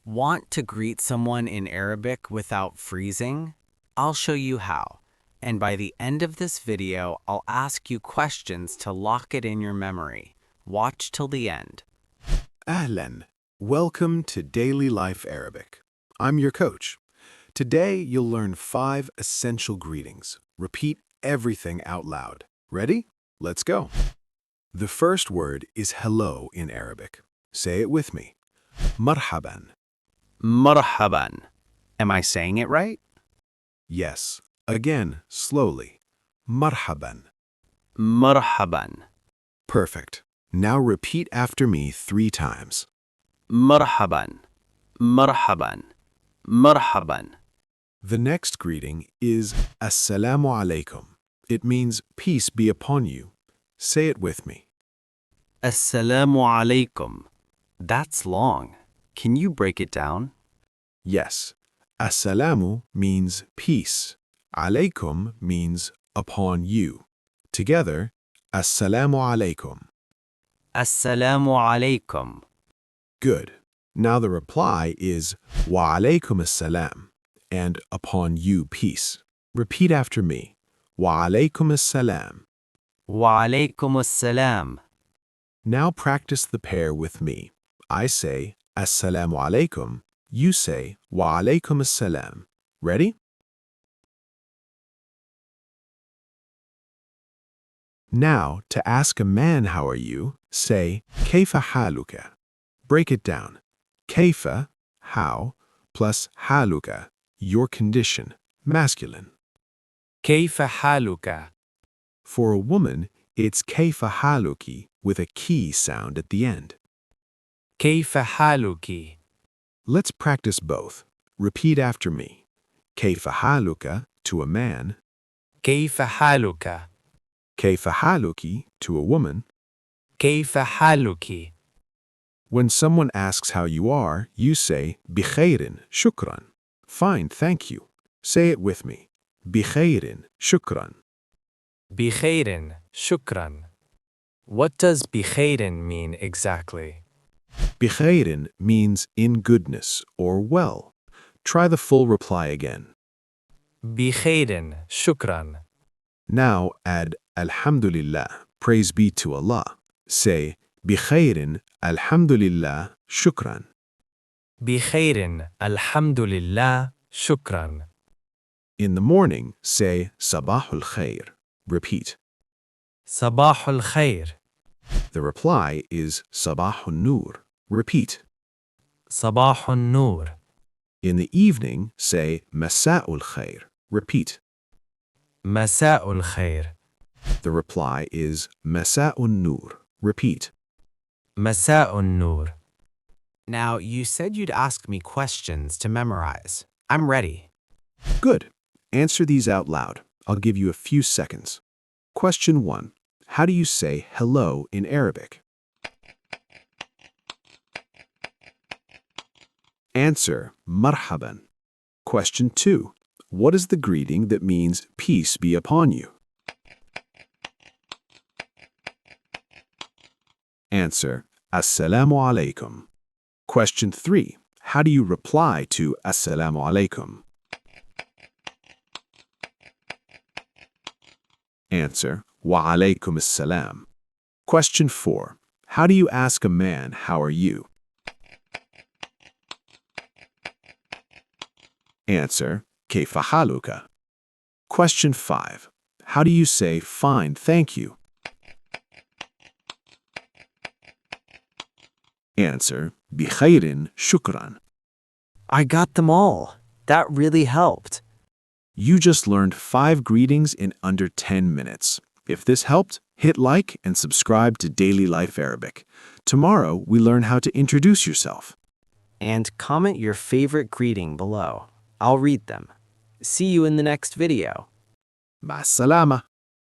Want to greet someone in Arabic without freezing? I'll show you how. And by the end of this video, I'll ask you questions to lock it in your memory. Watch till the end. Ahlan. Welcome to Daily Life Arabic. I'm your coach. Today, you'll learn 5 essential greetings. Repeat everything out loud. Ready? Let's go. The first word is hello in Arabic. Say it with me. Marhaban. Marhaban. Am I saying it right? Yes. Again, slowly. Marhaban. Marhaban. Perfect. Now repeat after me 3 times. Marhaban. Marhaban. Marhaban. The next greeting is Assalamu alaikum. It means peace be upon you. Say it with me. Assalamu alaikum. That's long. Can you break it down? Yes. Assalamu means peace. Alaikum means upon you. Together, Assalamu alaikum. Assalamu alaikum. Good. Now the reply is Wa alaikum assalam and upon you peace. Repeat after me. Wa alaikum assalam. Wa alaikum assalam. Now practice the pair with me. I say Assalamu alaikum. You say Wa alaikum assalam. Ready? Now, to ask a man how are you, say Kayfa haluka. Break it down. Kayfa, how, plus haluka, your condition, masculine. Kayfa haluka. For a woman, it's Kayfa haluki with a ki sound at the end. Kayfa haluki. Let's practice both. Repeat after me. Kayfa haluka to a man. Kayfa haluka. Kayfa haluki to a woman. Kayfa haluki. When someone asks how you are, you say Bikhairin, shukran. Fine, thank you. Say it with me. Bikhairin, shukran. Bikhairin, shukran. What does bikhairin mean exactly? Bikhairin means in goodness or well. Try the full reply again. Bikhairin, shukran. Now add Alhamdulillah, praise be to Allah. Say Bikhairin, Alhamdulillah, shukran. Bikhairin, alhamdulillah, shukran. In the morning, say Sabahul Khair. Repeat. Sabahul khair. The reply is Sabahun Nur. Repeat. Sabahun nur. In the evening, say Masa'ul Khair. Repeat. Masa'ul khair. The reply is Masa'un Nur. Repeat. Masa'un nur. Now, you said you'd ask me questions to memorize. I'm ready. Good. Answer these out loud. I'll give you a few seconds. Question 1. How do you say hello in Arabic? Answer, marhaban. Question 2. What is the greeting that means peace be upon you? Answer, assalamu alaikum. Question 3. How do you reply to assalamu alaikum? Answer, wa alaikum assalam. Question 4. How do you ask a man how are you? Answer, kayfa haluka. Question 5. How do you say fine, thank you? Answer, bikhairin, shukran. I got them all. That really helped. You just learned 5 greetings in under 10 minutes. If this helped, hit like and subscribe to Daily Life Arabic. Tomorrow, we learn how to introduce yourself. And comment your favorite greeting below. I'll read them. See you in the next video. Ma'as salama.